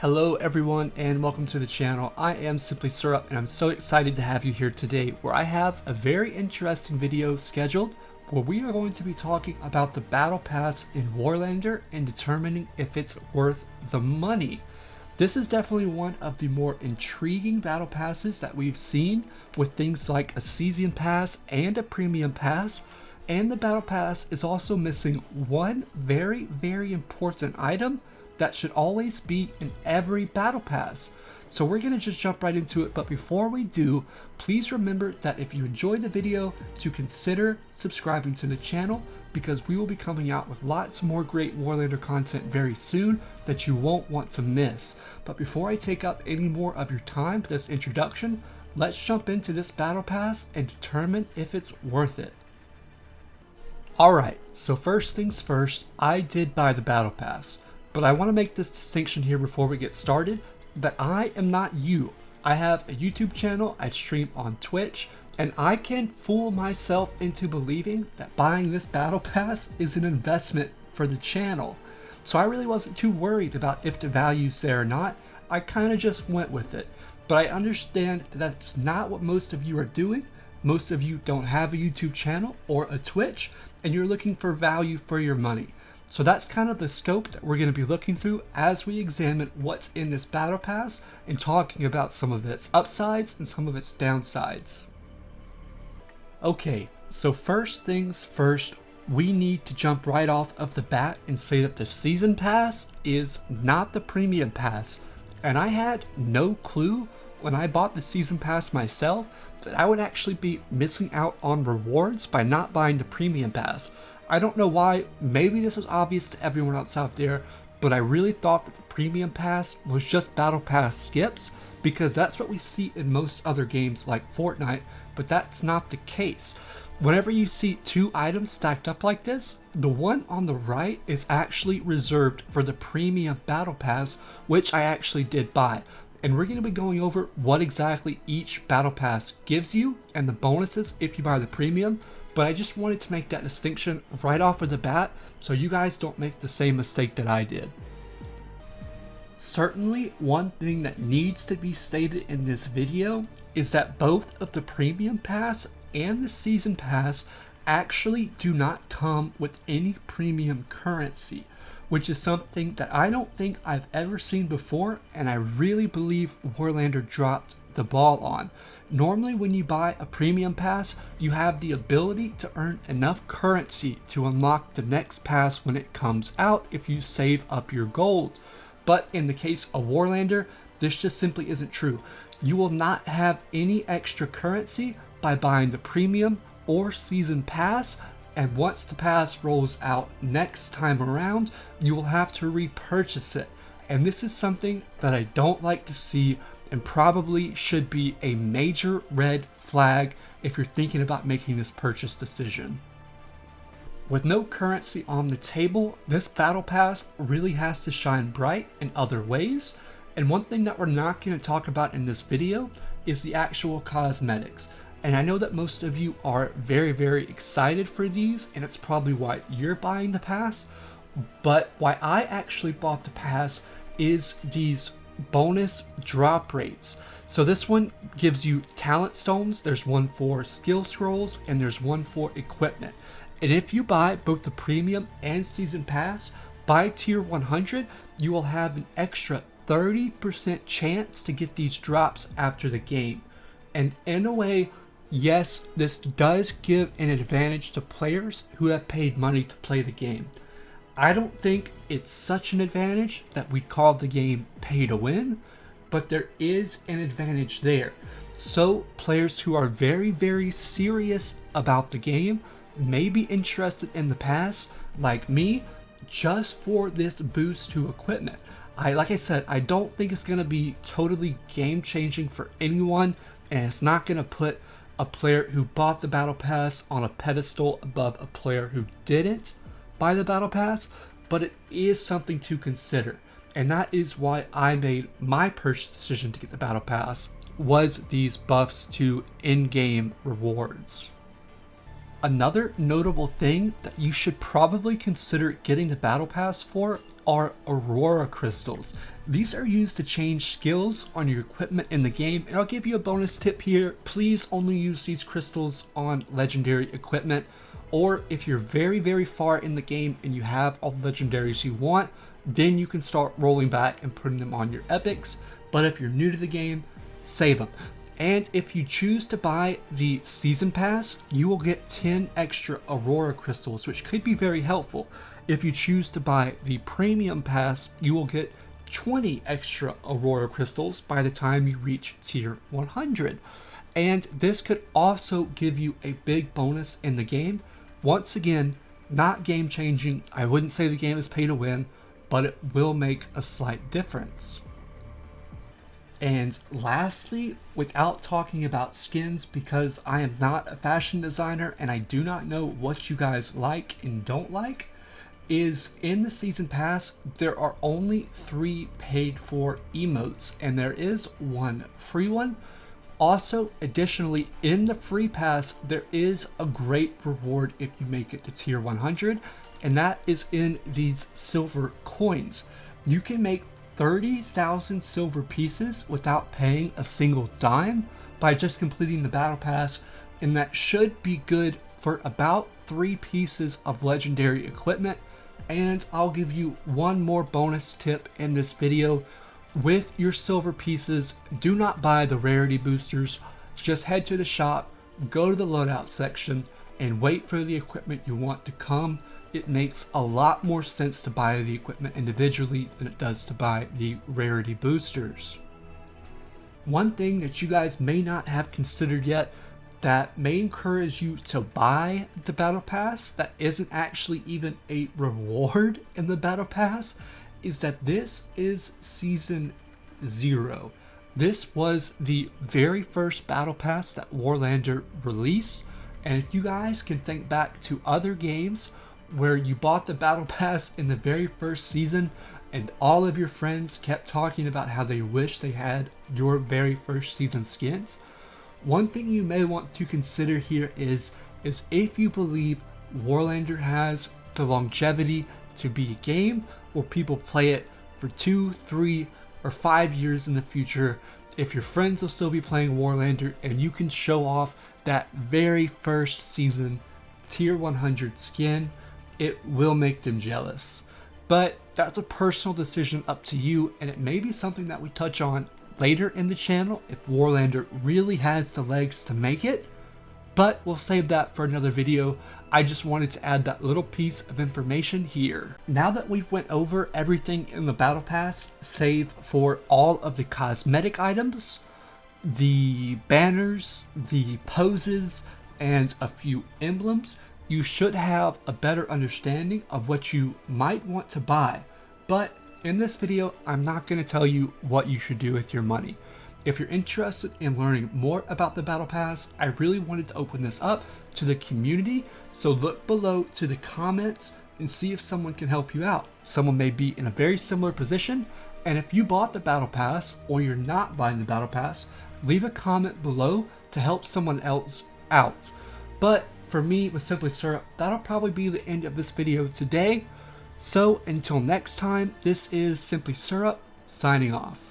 Hello everyone and welcome to the channel. I am Simply Syrup and I'm so excited to have you here today where I have a very interesting video scheduled where we are going to be talking about the Battle Pass in Warlander and determining if it's worth the money. This is definitely one of the more intriguing Battle Passes that we've seen with things like a Season Pass and a Premium Pass. And the Battle Pass is also missing one very important item that should always be in every Battle Pass. So we're gonna just jump right into it, but before we do, please remember that if you enjoyed the video to consider subscribing to the channel because we will be coming out with lots more great Warlander content very soon that you won't want to miss. But before I take up any more of your time with this introduction, let's jump into this Battle Pass and determine if it's worth it. Alright, so first things first, I did buy the Battle Pass. But I want to make this distinction here before we get started that I am not you. I have a YouTube channel, I stream on Twitch, and I can fool myself into believing that buying this Battle Pass is an investment for the channel. So I really wasn't too worried about if the value's there or not. I kind of just went with it. But I understand that that's not what most of you are doing. Most of you don't have a YouTube channel or a Twitch, and you're looking for value for your money. So that's kind of the scope that we're going to be looking through as we examine what's in this Battle Pass and talking about some of its upsides and some of its downsides. Okay, so first things first, we need to jump right off of the bat and say that the Season Pass is not the Premium Pass. And I had no clue when I bought the Season Pass myself that I would actually be missing out on rewards by not buying the Premium Pass. I don't know why, maybe this was obvious to everyone else out there, but I really thought that the Premium Pass was just Battle Pass skips because that's what we see in most other games like Fortnite, but that's not the case. Whenever you see two items stacked up like this, the one on the right is actually reserved for the Premium Battle Pass, which I actually did buy. And we're going to be going over what exactly each Battle Pass gives you and the bonuses if you buy the Premium. But I just wanted to make that distinction right off of the bat so you guys don't make the same mistake that I did. Certainly, one thing that needs to be stated in this video is that both of the Premium Pass and the Season Pass actually do not come with any premium currency, which is something that I don't think I've ever seen before, and I really believe Warlander dropped the ball on. Normally when you buy a Premium Pass, you have the ability to earn enough currency to unlock the next pass when it comes out if you save up your gold. But in the case of Warlander, this just simply isn't true. You will not have any extra currency by buying the Premium or Season Pass, and once the pass rolls out next time around, you will have to repurchase it. And this is something that I don't like to see and probably should be a major red flag if you're thinking about making this purchase decision. With no currency on the table, this Battle Pass really has to shine bright in other ways, and one thing that we're not going to talk about in this video is the actual cosmetics. And I know that most of you are very excited for these, and it's probably why you're buying the pass, but why I actually bought the pass is these bonus drop rates. So this one gives you talent stones, there's one for skill scrolls, and there's one for equipment. And if you buy both the Premium and Season Pass by tier 100, you will have an extra 30% chance to get these drops after the game. And in a way, yes, this does give an advantage to players who have paid money to play the game. I don't think it's such an advantage that we'd call the game pay to win, but there is an advantage there. So players who are very serious about the game may be interested in the pass, like me, just for this boost to equipment. Like I said, I don't think it's going to be totally game changing for anyone, and it's not going to put a player who bought the Battle Pass on a pedestal above a player who didn't buy the Battle Pass, but it is something to consider. And that is why I made my purchase decision to get the Battle Pass, was these buffs to in-game rewards. Another notable thing that you should probably consider getting the Battle Pass for are Aurora Crystals. These are used to change skills on your equipment in the game, and I'll give you a bonus tip here. Please only use these crystals on legendary equipment, or if you're very far in the game and you have all the legendaries you want, then you can start rolling back and putting them on your epics. But if you're new to the game, save them. And if you choose to buy the season pass, you will get 10 extra Aurora crystals, which could be very helpful. If you choose to buy the premium pass, you will get 20 extra Aurora crystals by the time you reach tier 100. And this could also give you a big bonus in the game. Once again, not game changing. I wouldn't say the game is pay to win, but it will make a slight difference. And lastly, without talking about skins, because I am not a fashion designer and I do not know what you guys like and don't like, is in the season pass there are only 3 paid for emotes and there is 1 free one. Also, additionally, in the free pass there is a great reward if you make it to tier 100, and that is in these silver coins. You can make 30,000 silver pieces without paying a single dime by just completing the battle pass, and that should be good for about 3 pieces of legendary equipment. And I'll give you one more bonus tip in this video. With your silver pieces, do not buy the rarity boosters. Just head to the shop, go to the loadout section, and wait for the equipment you want to come. It makes a lot more sense to buy the equipment individually than it does to buy the rarity boosters. One thing that you guys may not have considered yet that may encourage you to buy the battle pass that isn't actually even a reward in the battle pass is that this is season 0. This was the very first battle pass that Warlander released, and if you guys can think back to other games where you bought the battle pass in the very first season and all of your friends kept talking about how they wish they had your very first season skins, one thing you may want to consider here is if you believe Warlander has the longevity to be a game where people play it for 2, 3, or 5 years in the future, if your friends will still be playing Warlander and you can show off that very first season tier 100 skin, it will make them jealous. But that's a personal decision up to you, and it may be something that we touch on later in the channel if Warlander really has the legs to make it, but we'll save that for another video. I just wanted to add that little piece of information here. Now that we've went over everything in the battle pass, save for all of the cosmetic items, the banners, the poses, and a few emblems, you should have a better understanding of what you might want to buy. But in this video, I'm not going to tell you what you should do with your money. If you're interested in learning more about the battle pass, I really wanted to open this up to the community, so look below to the comments and see if someone can help you out. Someone may be in a very similar position, and if you bought the battle pass or you're not buying the battle pass, leave a comment below to help someone else out. But for me with Simply Syrup, that'll probably be the end of this video today. So until next time, this is Simply Syrup signing off.